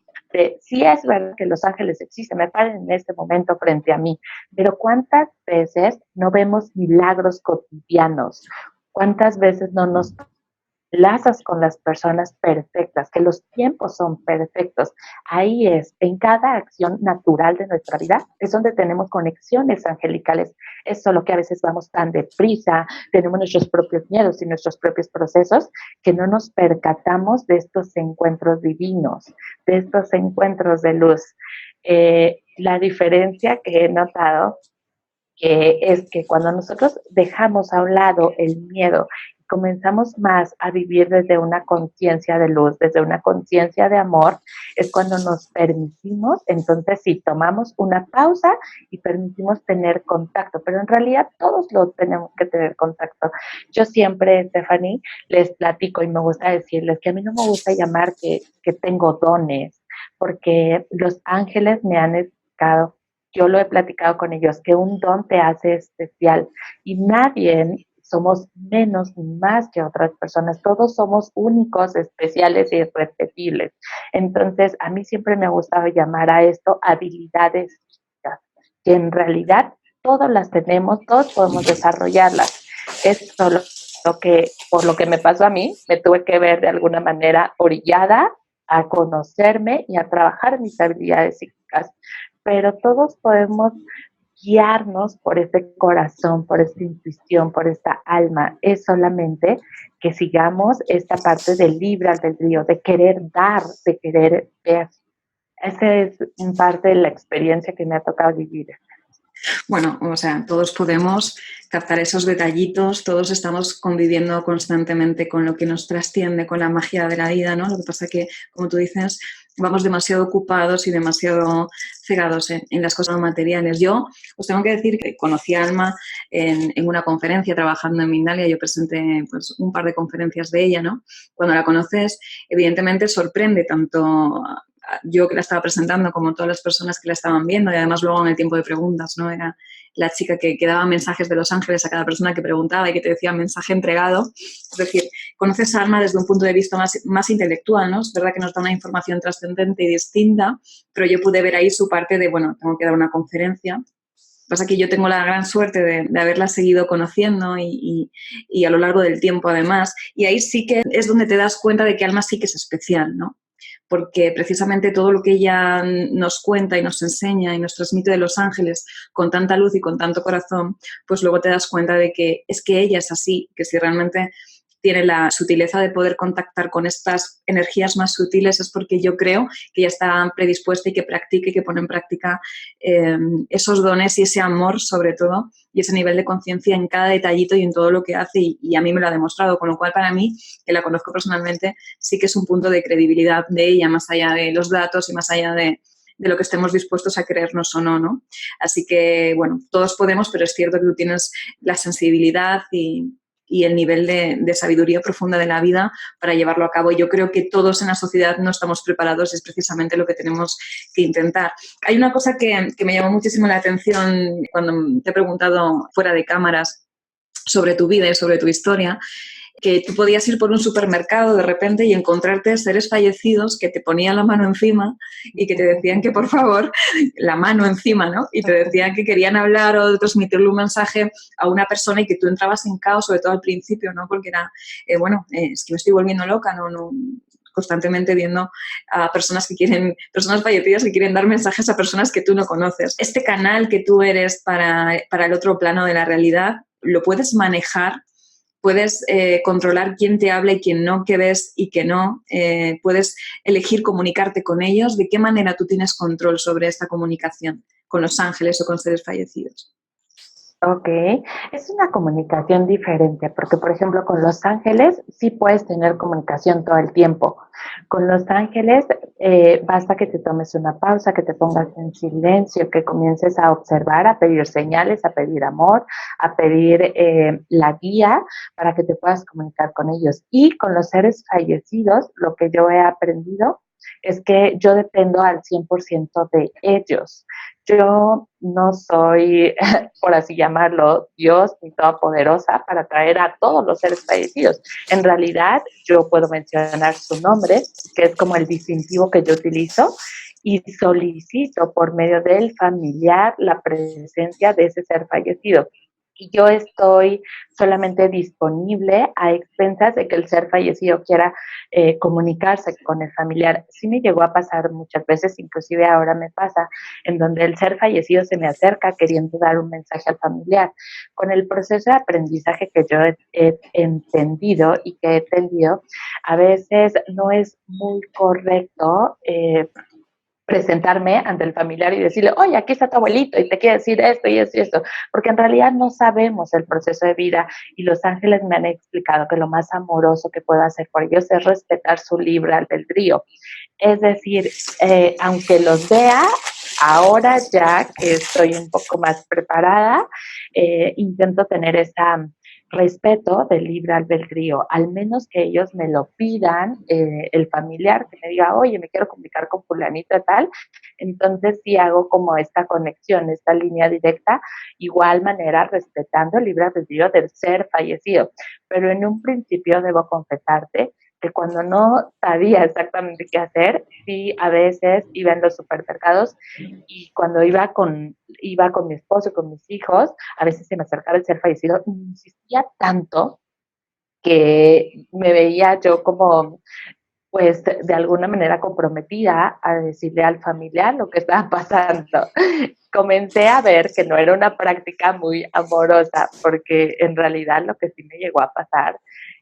Sí es verdad que los ángeles existen, me paran en este momento frente a mí, pero ¿cuántas veces no vemos milagros cotidianos? ¿Cuántas veces no nos lazas con las personas perfectas, que los tiempos son perfectos? Ahí es, en cada acción natural de nuestra vida, es donde tenemos conexiones angelicales. Es solo que a veces vamos tan deprisa, tenemos nuestros propios miedos y nuestros propios procesos, que no nos percatamos de estos encuentros divinos, de estos encuentros de luz. La diferencia que he notado es que cuando nosotros dejamos a un lado el miedo, comenzamos más a vivir desde una conciencia de luz, desde una conciencia de amor, es cuando nos permitimos, entonces sí, tomamos una pausa y permitimos tener contacto, pero en realidad todos lo tenemos que tener contacto. Yo siempre, Stephanie, les platico y me gusta decirles que a mí no me gusta llamar que tengo dones, porque los ángeles me han explicado, yo lo he platicado con ellos, que un don te hace especial y nadie somos menos ni más que otras personas, todos somos únicos, especiales y irrepetibles. Entonces, a mí siempre me ha gustado llamar a esto habilidades que en realidad todas las tenemos, todos podemos desarrollarlas. Es solo lo que, por lo que me pasó a mí, me tuve que ver de alguna manera orillada a conocerme y a trabajar mis habilidades psíquicas, pero todos podemos guiarnos por ese corazón, por esta intuición, por esta alma. Es solamente que sigamos esta parte del libre albedrío, de querer dar, de querer ver. Esa es parte de la experiencia que me ha tocado vivir. Bueno, o sea, todos podemos captar esos detallitos, todos estamos conviviendo constantemente con lo que nos trasciende, con la magia de la vida, ¿no? Lo que pasa que, como tú dices, vamos demasiado ocupados y demasiado cegados en las cosas materiales. Yo os tengo que decir que conocí a Alma en una conferencia trabajando en Mindalia. Yo presenté pues, un par de conferencias de ella, ¿no? Cuando la conoces, evidentemente sorprende tanto yo que la estaba presentando como todas las personas que la estaban viendo, y además luego en el tiempo de preguntas, ¿no? Era la chica que daba mensajes de los ángeles a cada persona que preguntaba y que te decía mensaje entregado. Es decir, conoces a Alma desde un punto de vista más intelectual, ¿no? Es verdad que nos da una información trascendente y distinta, pero yo pude ver ahí su parte de, bueno, tengo que dar una conferencia. Lo que pasa es que yo tengo la gran suerte de haberla seguido conociendo y a lo largo del tiempo además, y ahí sí que es donde te das cuenta de que Alma sí que es especial, ¿no? Porque precisamente todo lo que ella nos cuenta y nos enseña y nos transmite de los ángeles con tanta luz y con tanto corazón, pues luego te das cuenta de que es que ella es así, que si realmente tiene la sutileza de poder contactar con estas energías más sutiles es porque yo creo que ella está predispuesta y que practica y que pone en práctica esos dones y ese amor sobre todo y ese nivel de conciencia en cada detallito y en todo lo que hace y a mí me lo ha demostrado, con lo cual para mí, que la conozco personalmente, sí que es un punto de credibilidad de ella más allá de los datos y más allá de lo que estemos dispuestos a creernos o no, ¿no? Así que, bueno, todos podemos, pero es cierto que tú tienes la sensibilidad y el nivel de sabiduría profunda de la vida para llevarlo a cabo. Yo creo que todos en la sociedad no estamos preparados y es precisamente lo que tenemos que intentar. Hay una cosa que me llamó muchísimo la atención cuando te he preguntado fuera de cámaras sobre tu vida y sobre tu historia, que tú podías ir por un supermercado de repente y encontrarte seres fallecidos que te ponían la mano encima y que te decían que por favor, la mano encima, ¿no? Y te decían que querían hablar o transmitirle un mensaje a una persona y que tú entrabas en caos, sobre todo al principio, ¿no? Porque era, es que me estoy volviendo loca, no constantemente viendo a personas fallecidas que quieren dar mensajes a personas que tú no conoces. Este canal que tú eres para el otro plano de la realidad, ¿lo puedes manejar? Puedes controlar quién te habla y quién no, qué ves y qué no. Puedes elegir comunicarte con ellos. ¿De qué manera tú tienes control sobre esta comunicación con los ángeles o con seres fallecidos? Ok, es una comunicación diferente porque, por ejemplo, con los ángeles sí puedes tener comunicación todo el tiempo. Con los ángeles basta que te tomes una pausa, que te pongas en silencio, que comiences a observar, a pedir señales, a pedir amor, a pedir la guía para que te puedas comunicar con ellos. Y con los seres fallecidos, lo que yo he aprendido es que yo dependo al 100% de ellos. Yo no soy, por así llamarlo, Dios ni todopoderosa para traer a todos los seres fallecidos. En realidad, yo puedo mencionar su nombre, que es como el distintivo que yo utilizo, y solicito por medio del familiar la presencia de ese ser fallecido. Y yo estoy solamente disponible a expensas de que el ser fallecido quiera comunicarse con el familiar. Sí me llegó a pasar muchas veces, inclusive ahora me pasa, en donde el ser fallecido se me acerca queriendo dar un mensaje al familiar. Con el proceso de aprendizaje que yo he entendido y que he tenido, a veces no es muy correcto presentarme ante el familiar y decirle, oye, aquí está tu abuelito y te quiere decir esto y esto y esto, porque en realidad no sabemos el proceso de vida y los ángeles me han explicado que lo más amoroso que puedo hacer por ellos es respetar su libre albedrío. Es decir, aunque los vea, ahora ya que estoy un poco más preparada, intento tener esa respeto del libre albedrío, al menos que ellos me lo pidan, el familiar que me diga, oye, me quiero comunicar con fulanito y tal, entonces sí hago como esta conexión, esta línea directa, igual manera respetando el libre albedrío del ser fallecido, pero en un principio debo confesarte que cuando no sabía exactamente qué hacer, sí a veces iba en los supermercados y cuando iba con mi esposo, con mis hijos, a veces se me acercaba el ser fallecido y insistía tanto que me veía yo como, pues, de alguna manera comprometida a decirle al familiar lo que estaba pasando. Comencé a ver que no era una práctica muy amorosa, porque en realidad lo que sí me llegó a pasar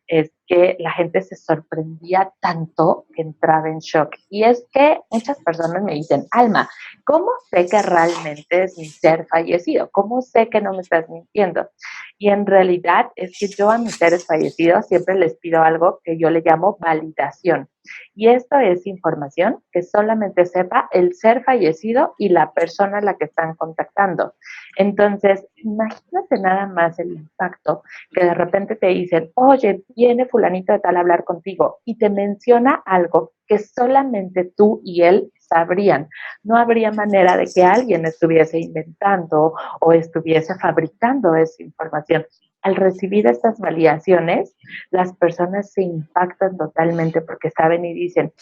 es que la gente se sorprendía tanto que entraba en shock. Y es que muchas personas me dicen, Alma, ¿cómo sé que realmente es mi ser fallecido? ¿Cómo sé que no me estás mintiendo? Y en realidad es que yo a mis seres fallecidos siempre les pido algo que yo le llamo validación. Y esto es información que solamente sepa el ser fallecido y la persona a la que están contactando. Entonces, imagínate nada más el impacto que de repente te dicen, oye, viene fulanito de tal a hablar contigo y te menciona algo que solamente tú y él sabrían. No habría manera de que alguien estuviese inventando o estuviese fabricando esa información. Al recibir estas validaciones, las personas se impactan totalmente porque saben y dicen,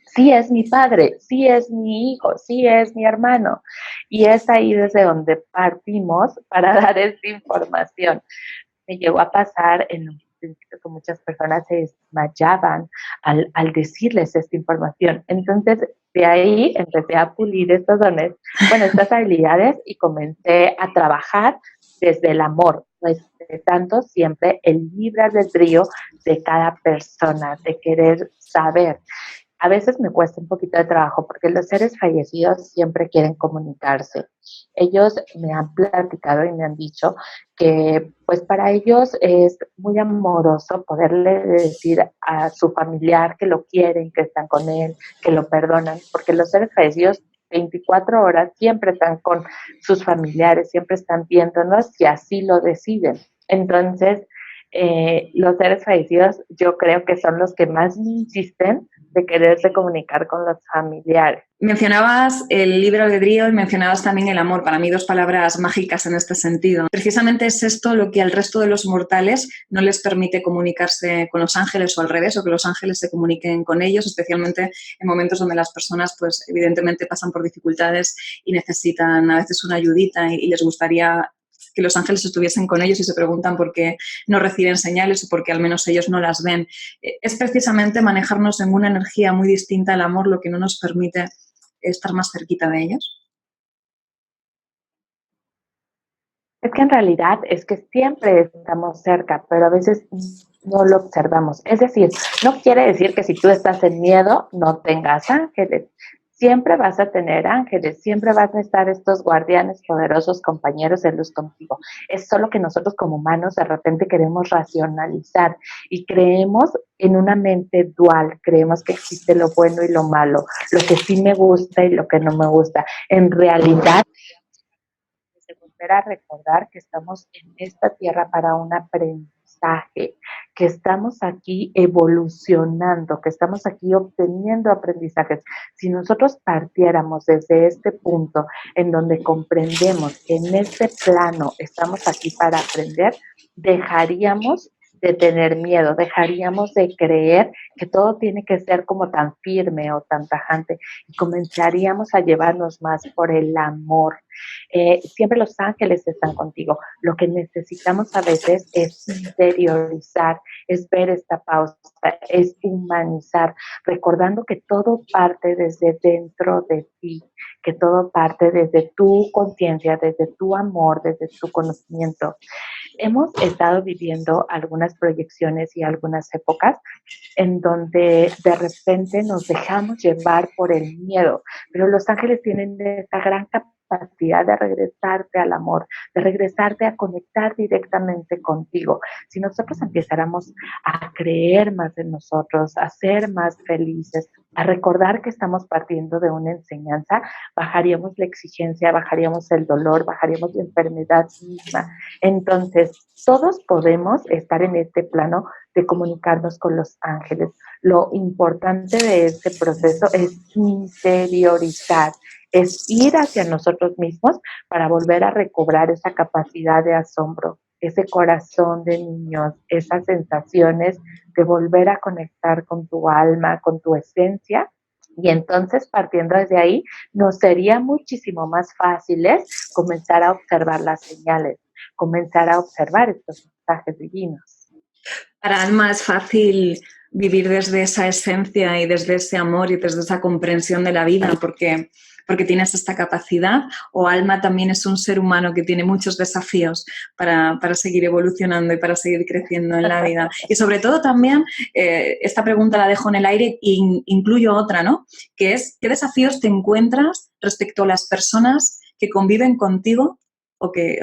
sí es mi padre, sí es mi hijo, sí es mi hermano. Y es ahí desde donde partimos para dar esta información. Me llegó a pasar en un principio que muchas personas se desmayaban al decirles esta información. Entonces, de ahí empecé a pulir estos dones, bueno, estas habilidades y comencé a trabajar desde el amor, respetando siempre el libre albedrío de cada persona, de querer saber. A veces me cuesta un poquito de trabajo porque los seres fallecidos siempre quieren comunicarse. Ellos me han platicado y me han dicho que pues para ellos es muy amoroso poderle decir a su familiar que lo quieren, que están con él, que lo perdonan, porque los seres fallecidos 24 horas siempre están con sus familiares, siempre están viéndonos si así lo deciden. Entonces, los seres fallecidos yo creo que son los que más me insisten de quererse comunicar con los familiares. Mencionabas el libre albedrío y mencionabas también el amor, para mí dos palabras mágicas en este sentido. Precisamente es esto lo que al resto de los mortales no les permite comunicarse con los ángeles o al revés, o que los ángeles se comuniquen con ellos, especialmente en momentos donde las personas pues evidentemente pasan por dificultades y necesitan a veces una ayudita y les gustaría que los ángeles estuviesen con ellos y se preguntan por qué no reciben señales o por qué al menos ellos no las ven. Es precisamente manejarnos en una energía muy distinta al amor lo que no nos permite estar más cerquita de ellos. Es que en realidad es que siempre estamos cerca, pero a veces no lo observamos. Es decir, no quiere decir que si tú estás en miedo no tengas ángeles. Siempre vas a tener ángeles, siempre van a estar estos guardianes poderosos, compañeros de luz contigo. Es solo que nosotros como humanos de repente queremos racionalizar y creemos en una mente dual, creemos que existe lo bueno y lo malo, lo que sí me gusta y lo que no me gusta. En realidad, de volver a recordar que estamos en esta tierra para un aprendizaje, que estamos aquí evolucionando, que estamos aquí obteniendo aprendizajes. Si nosotros partiéramos desde este punto en donde comprendemos que en este plano estamos aquí para aprender, dejaríamos de tener miedo, dejaríamos de creer que todo tiene que ser como tan firme o tan tajante y comenzaríamos a llevarnos más por el amor. Siempre los ángeles están contigo. Lo que necesitamos a veces es interiorizar, es ver esta pausa, es humanizar, recordando que todo parte desde dentro de ti, que todo parte desde tu conciencia, desde tu amor, desde tu conocimiento. Hemos estado viviendo algunas proyecciones y algunas épocas en donde de repente nos dejamos llevar por el miedo, pero los ángeles tienen esta gran capacidad de regresarte al amor, de regresarte a conectar directamente contigo. Si nosotros empezáramos a creer más en nosotros, a ser más felices, a recordar que estamos partiendo de una enseñanza, bajaríamos la exigencia, bajaríamos el dolor, bajaríamos la enfermedad misma. Entonces, todos podemos estar en este plano de comunicarnos con los ángeles. Lo importante de este proceso es interiorizar, es ir hacia nosotros mismos para volver a recobrar esa capacidad de asombro, ese corazón de niños, esas sensaciones de volver a conectar con tu alma, con tu esencia. Y entonces, partiendo desde ahí, nos sería muchísimo más fácil comenzar a observar las señales, comenzar a observar estos mensajes divinos. Para Alma es fácil vivir desde esa esencia y desde ese amor y desde esa comprensión de la vida porque tienes esta capacidad, o Alma también es un ser humano que tiene muchos desafíos para seguir evolucionando y para seguir creciendo en la vida. Y sobre todo también, esta pregunta la dejo en el aire e incluyo otra, ¿no? Que es, ¿qué desafíos te encuentras respecto a las personas que conviven contigo o que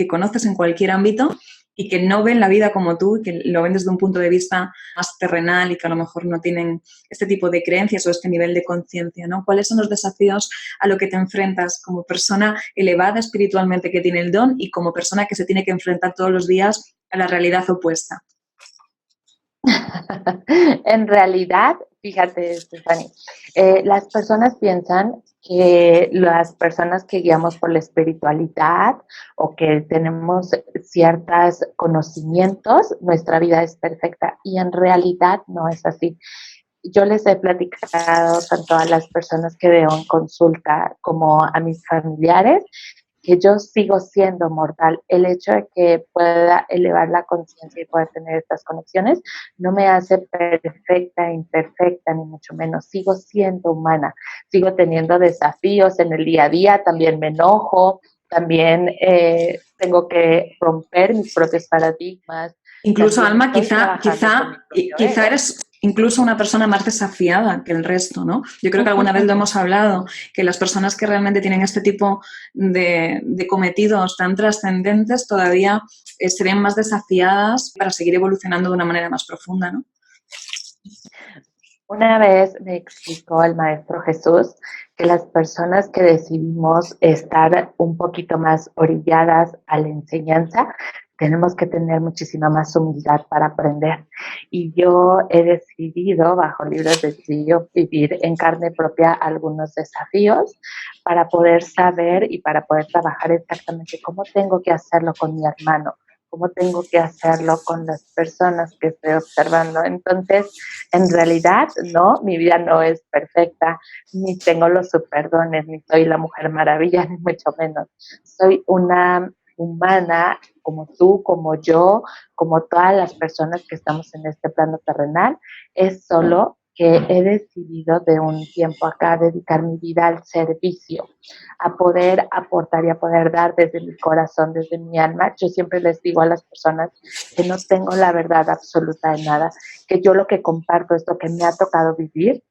conoces en cualquier ámbito y que no ven la vida como tú, que lo ven desde un punto de vista más terrenal y que a lo mejor no tienen este tipo de creencias o este nivel de conciencia, ¿no? ¿Cuáles son los desafíos a lo que te enfrentas como persona elevada espiritualmente que tiene el don y como persona que se tiene que enfrentar todos los días a la realidad opuesta? En realidad, fíjate, Stephanie, las personas piensan que las personas que guiamos por la espiritualidad o que tenemos ciertos conocimientos, nuestra vida es perfecta y en realidad no es así. Yo les he platicado tanto a las personas que veo en consulta como a mis familiares que yo sigo siendo mortal. El hecho de que pueda elevar la conciencia y pueda tener estas conexiones no me hace perfecta, imperfecta, ni mucho menos. Sigo siendo humana, sigo teniendo desafíos en el día a día, también me enojo, también tengo que romper mis propios paradigmas. Incluso, Alma, quizá eres incluso una persona más desafiada que el resto, ¿no? Yo creo que alguna vez lo hemos hablado, que las personas que realmente tienen este tipo de cometidos tan trascendentes todavía se ven más desafiadas para seguir evolucionando de una manera más profunda, ¿no? Una vez me explicó el Maestro Jesús que las personas que decidimos estar un poquito más orilladas a la enseñanza, tenemos que tener muchísima más humildad para aprender. Y yo he decidido, bajo libros de Trillo, vivir en carne propia algunos desafíos para poder saber y para poder trabajar exactamente cómo tengo que hacerlo con mi hermano, cómo tengo que hacerlo con las personas que estoy observando. Entonces, en realidad, no, mi vida no es perfecta, ni tengo los superdones, ni soy la Mujer Maravilla, ni mucho menos. Soy una humana, como tú, como yo, como todas las personas que estamos en este plano terrenal, es solo que he decidido de un tiempo acá dedicar mi vida al servicio, a poder aportar y a poder dar desde mi corazón, desde mi alma. Yo siempre les digo a las personas que no tengo la verdad absoluta de nada, que yo lo que comparto es lo que me ha tocado vivir,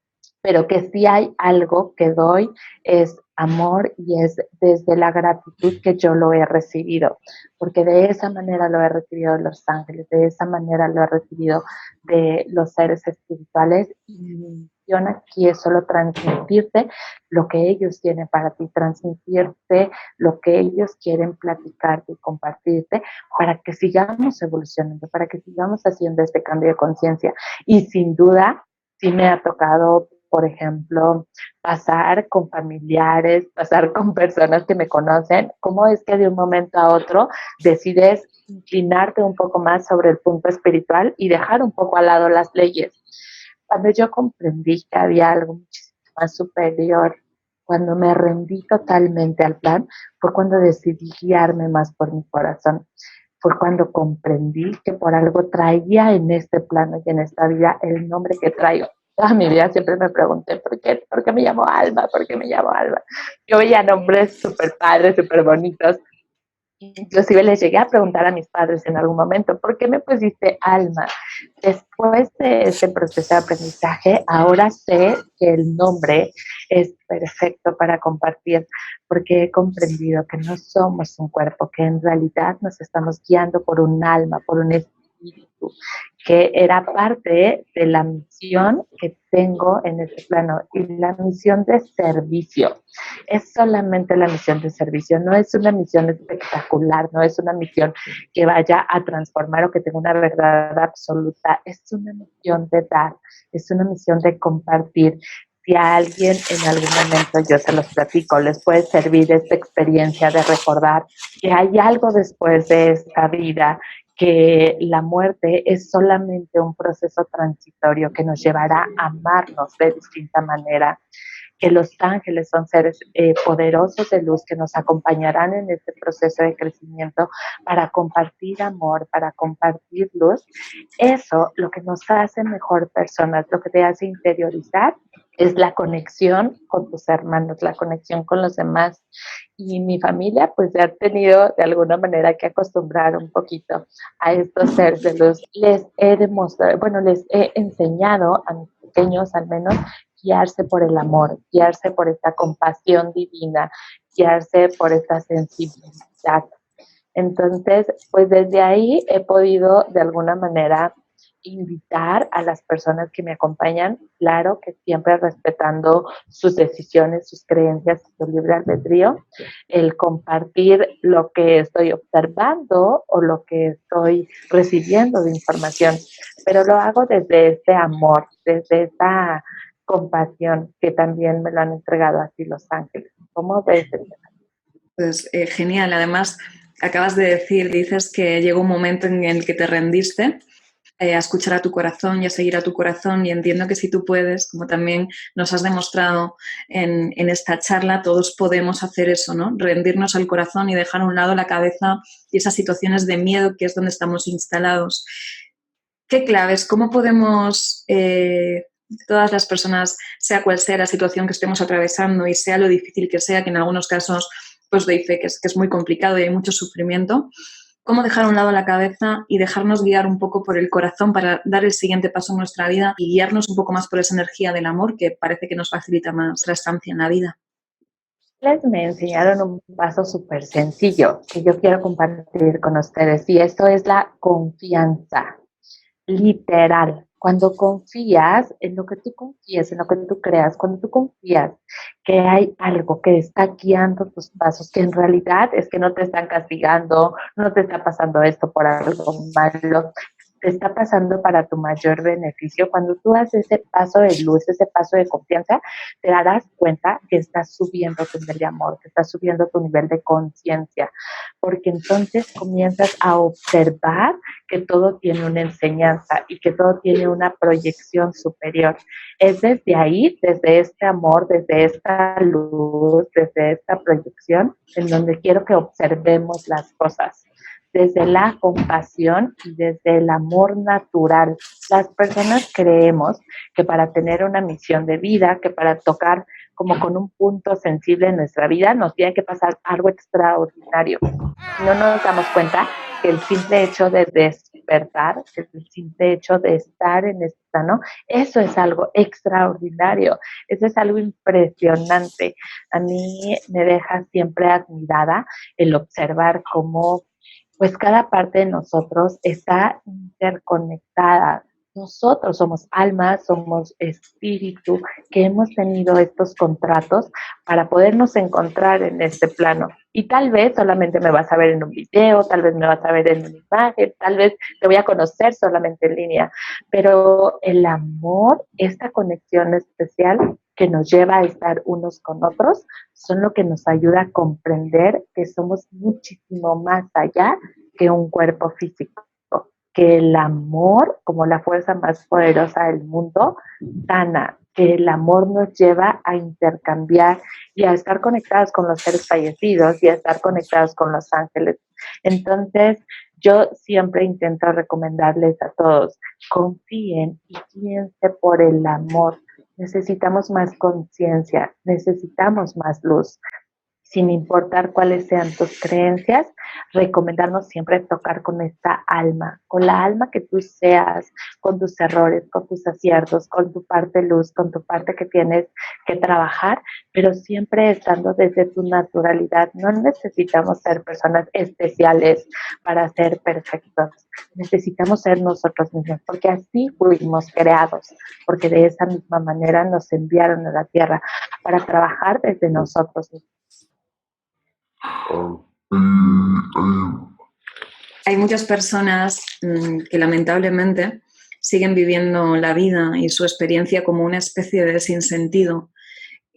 pero que sí hay algo que doy, es amor y es desde la gratitud que yo lo he recibido, porque de esa manera lo he recibido de los ángeles, de esa manera lo he recibido de los seres espirituales, y mi misión aquí es solo transmitirte lo que ellos tienen para ti, transmitirte lo que ellos quieren platicarte y compartirte para que sigamos evolucionando, para que sigamos haciendo este cambio de conciencia. Y sin duda, sí me ha tocado, por ejemplo, pasar con familiares, pasar con personas que me conocen, cómo es que de un momento a otro decides inclinarte un poco más sobre el punto espiritual y dejar un poco al lado las leyes. Cuando yo comprendí que había algo muchísimo más superior, cuando me rendí totalmente al plan, fue cuando decidí guiarme más por mi corazón. Fue cuando comprendí que por algo traía en este plano y en esta vida el nombre que traigo. Toda mi vida siempre me pregunté ¿por qué me llamo Alma? ¿Por qué me llamo Alma? Yo veía nombres súper padres, súper bonitos. Inclusive les llegué a preguntar a mis padres en algún momento, ¿por qué me pusiste Alma? Después de ese proceso de aprendizaje, ahora sé que el nombre es perfecto para compartir, porque he comprendido que no somos un cuerpo, que en realidad nos estamos guiando por un alma, por un espíritu, que era parte de la misión que tengo en este plano, y la misión de servicio. Es solamente la misión de servicio, no es una misión espectacular, no es una misión que vaya a transformar o que tenga una verdad absoluta, es una misión de dar, es una misión de compartir. Si a alguien en algún momento, yo se los platico, les puede servir esta experiencia de recordar que hay algo después de esta vida, que la muerte es solamente un proceso transitorio que nos llevará a amarnos de distinta manera, que los ángeles son seres poderosos de luz que nos acompañarán en este proceso de crecimiento para compartir amor, para compartir luz. Eso, lo que nos hace mejor personas, lo que te hace interiorizar, es la conexión con tus hermanos, la conexión con los demás. Y mi familia pues se ha tenido de alguna manera que acostumbrar un poquito a estos seres de luz. Les he demostrado, bueno, les he enseñado a mis pequeños al menos, guiarse por el amor, guiarse por esta compasión divina, guiarse por esta sensibilidad. Entonces, pues desde ahí he podido de alguna manera invitar a las personas que me acompañan, claro que siempre respetando sus decisiones, sus creencias, su libre albedrío, el compartir lo que estoy observando o lo que estoy recibiendo de información, pero lo hago desde este amor, desde esta compasión que también me lo han entregado así los ángeles. ¿Cómo ves? Pues genial. Además, acabas de decir, dices que llegó un momento en el que te rendiste a escuchar a tu corazón y a seguir a tu corazón, y entiendo que si tú puedes, como también nos has demostrado en esta charla, todos podemos hacer eso, ¿no? Rendirnos al corazón y dejar a un lado la cabeza y esas situaciones de miedo que es donde estamos instalados. ¿Qué claves? ¿Cómo podemos, todas las personas, sea cual sea la situación que estemos atravesando y sea lo difícil que sea, que en algunos casos pues doy fe que es muy complicado y hay mucho sufrimiento, cómo dejar a un lado la cabeza y dejarnos guiar un poco por el corazón para dar el siguiente paso en nuestra vida y guiarnos un poco más por esa energía del amor que parece que nos facilita más la estancia en la vida? Me enseñaron un paso súper sencillo que yo quiero compartir con ustedes, y esto es la confianza. Literal, cuando confías en lo que tú confías, en lo que tú creas, cuando tú confías que hay algo que está guiando tus pasos, que en realidad es que no te están castigando, no te está pasando esto por algo malo, te está pasando para tu mayor beneficio. Cuando tú haces ese paso de luz, ese paso de confianza, te darás cuenta que estás subiendo tu nivel de amor, que estás subiendo tu nivel de conciencia, porque entonces comienzas a observar que todo tiene una enseñanza y que todo tiene una proyección superior. Es desde ahí, desde este amor, desde esta luz, desde esta proyección, en donde quiero que observemos las cosas desde la compasión y desde el amor natural. Las personas creemos que para tener una misión de vida, que para tocar como con un punto sensible en nuestra vida, nos tiene que pasar algo extraordinario. No nos damos cuenta que el simple hecho de despertar, el simple hecho de estar en este plano, eso es algo extraordinario, eso es algo impresionante. A mí me deja siempre admirada el observar cómo pues cada parte de nosotros está interconectada. Nosotros somos almas, somos espíritu, que hemos tenido estos contratos para podernos encontrar en este plano. Y tal vez solamente me vas a ver en un video, tal vez me vas a ver en una imagen, tal vez te voy a conocer solamente en línea, pero el amor, esta conexión especial que nos lleva a estar unos con otros, son lo que nos ayuda a comprender que somos muchísimo más allá que un cuerpo físico, que el amor, como la fuerza más poderosa del mundo, sana, que el amor nos lleva a intercambiar y a estar conectados con los seres fallecidos y a estar conectados con los ángeles. Entonces, yo siempre intento recomendarles a todos, confíen y guíense por el amor. Necesitamos más conciencia, necesitamos más luz. Sin importar cuáles sean tus creencias, recomendarnos siempre tocar con esta alma, con la alma que tú seas, con tus errores, con tus aciertos, con tu parte luz, con tu parte que tienes que trabajar, pero siempre estando desde tu naturalidad. No necesitamos ser personas especiales para ser perfectos. Necesitamos ser nosotros mismos, porque así fuimos creados, porque de esa misma manera nos enviaron a la tierra para trabajar desde nosotros mismos. Hay muchas personas que lamentablemente siguen viviendo la vida y su experiencia como una especie de sinsentido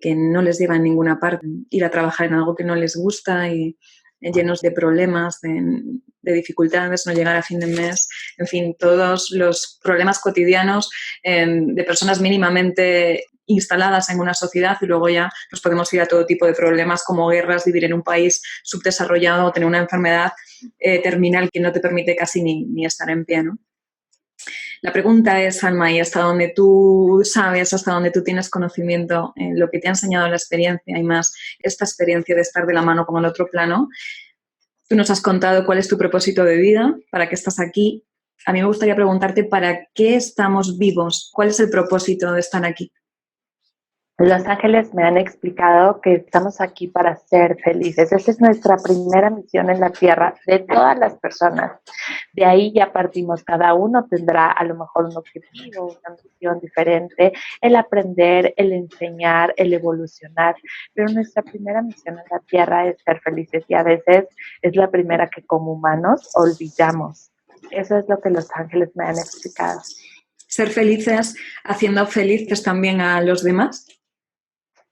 que no les lleva a ninguna parte. Ir a trabajar en algo que no les gusta y llenos de problemas, de dificultades, no llegar a fin de mes, en fin, todos los problemas cotidianos de personas mínimamente instaladas en una sociedad, y luego ya nos podemos ir a todo tipo de problemas como guerras, vivir en un país subdesarrollado, tener una enfermedad terminal que no te permite casi ni estar en pie, ¿no? La pregunta es, Alma, y hasta donde tú sabes, hasta donde tú tienes conocimiento, lo que te ha enseñado la experiencia y más esta experiencia de estar de la mano con el otro plano, tú nos has contado cuál es tu propósito de vida, para qué estás aquí. A mí me gustaría preguntarte para qué estamos vivos, cuál es el propósito de estar aquí. Los ángeles me han explicado que estamos aquí para ser felices. Esa es nuestra primera misión en la tierra de todas las personas. De ahí ya partimos, cada uno tendrá a lo mejor un objetivo, una misión diferente, el aprender, el enseñar, el evolucionar. Pero nuestra primera misión en la tierra es ser felices y a veces es la primera que como humanos olvidamos. Eso es lo que los ángeles me han explicado. Ser felices haciendo felices también a los demás.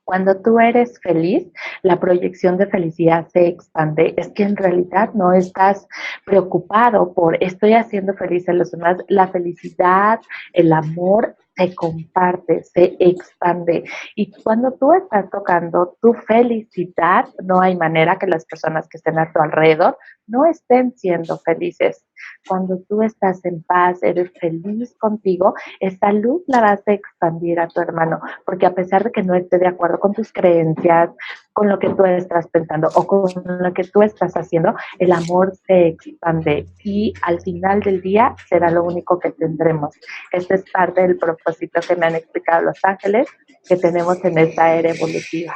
Cuando tú eres feliz, la proyección de felicidad se expande. Es que en realidad no estás preocupado por estoy haciendo feliz a los demás. La felicidad, el amor se comparte, se expande. Y cuando tú estás tocando tu felicidad, no hay manera que las personas que estén a tu alrededor no estén siendo felices. Cuando tú estás en paz, eres feliz contigo, esa luz la vas a expandir a tu hermano, porque a pesar de que no esté de acuerdo con tus creencias, con lo que tú estás pensando o con lo que tú estás haciendo, el amor se expande y al final del día será lo único que tendremos. Este es parte del propósito que me han explicado los ángeles que tenemos en esta era evolutiva.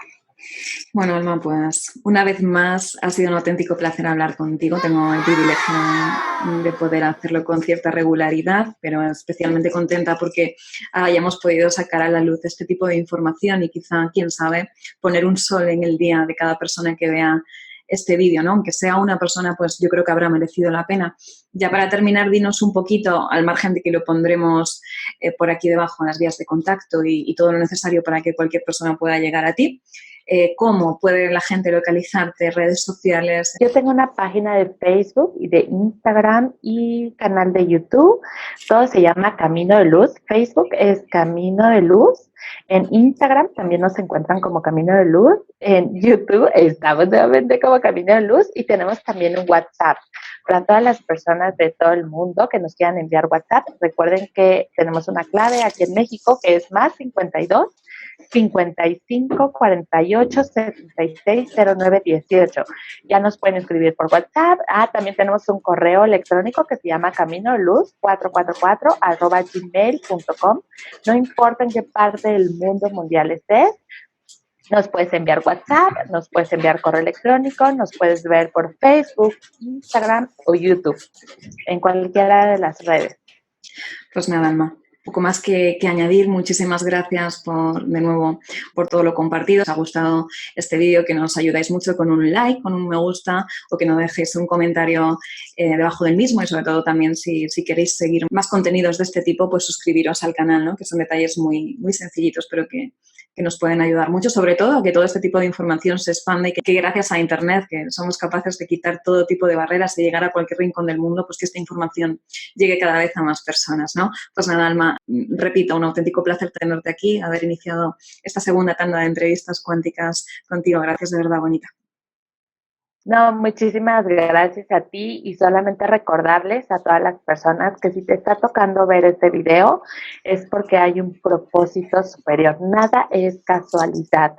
Bueno, Alma, pues una vez más ha sido un auténtico placer hablar contigo. Tengo el privilegio de poder hacerlo con cierta regularidad, pero especialmente contenta porque hayamos podido sacar a la luz este tipo de información y quizá, quién sabe, poner un sol en el día de cada persona que vea este vídeo, ¿no? Aunque sea una persona, pues yo creo que habrá merecido la pena. Ya para terminar, dinos un poquito, al margen de que lo pondremos por aquí debajo en las vías de contacto y todo lo necesario para que cualquier persona pueda llegar a ti. ¿Cómo puede la gente localizarte, redes sociales? Yo tengo una página de Facebook y de Instagram y canal de YouTube. Todo se llama Camino de Luz. Facebook es Camino de Luz. En Instagram también nos encuentran como Camino de Luz. En YouTube estamos nuevamente como Camino de Luz y tenemos también un WhatsApp. Para todas las personas de todo el mundo que nos quieran enviar WhatsApp, recuerden que tenemos una clave aquí en México que es más 52 55 48 76 09 18. Ya nos pueden escribir por WhatsApp. También tenemos un correo electrónico que se llama caminoluz444@gmail.com. No importa en qué parte del mundo mundial estés, nos puedes enviar WhatsApp, nos puedes enviar correo electrónico, nos puedes ver por Facebook, Instagram o YouTube, en cualquiera de las redes. Pues nada, Alma. Poco más que añadir. Muchísimas gracias de nuevo por todo lo compartido. Si os ha gustado este vídeo, que nos ayudáis mucho con un like, con un me gusta o que nos dejéis un comentario debajo del mismo y sobre todo también si queréis seguir más contenidos de este tipo, pues suscribiros al canal, ¿no? Que son detalles muy, muy sencillitos, pero que nos pueden ayudar mucho, sobre todo a que todo este tipo de información se expanda y que gracias a Internet, que somos capaces de quitar todo tipo de barreras y llegar a cualquier rincón del mundo, pues que esta información llegue cada vez a más personas, ¿no? Pues nada, Alma, repito, un auténtico placer tenerte aquí, haber iniciado esta segunda tanda de entrevistas cuánticas contigo. Gracias, de verdad, bonita. No, muchísimas gracias a ti y solamente recordarles a todas las personas que si te está tocando ver este video es porque hay un propósito superior. Nada es casualidad.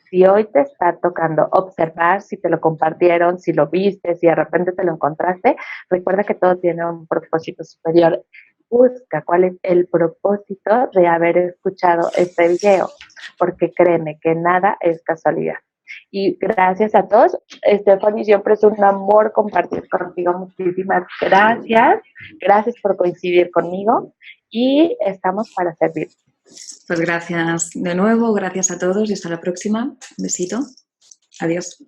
Si hoy te está tocando observar, si te lo compartieron, si lo viste, si de repente te lo encontraste, recuerda que todo tiene un propósito superior. Busca cuál es el propósito de haber escuchado este video, porque créeme que nada es casualidad. Y gracias a todos. Stephanie, siempre es un amor compartir contigo. Muchísimas gracias. Gracias por coincidir conmigo y estamos para servir. Pues gracias de nuevo, gracias a todos y hasta la próxima. Un besito. Adiós.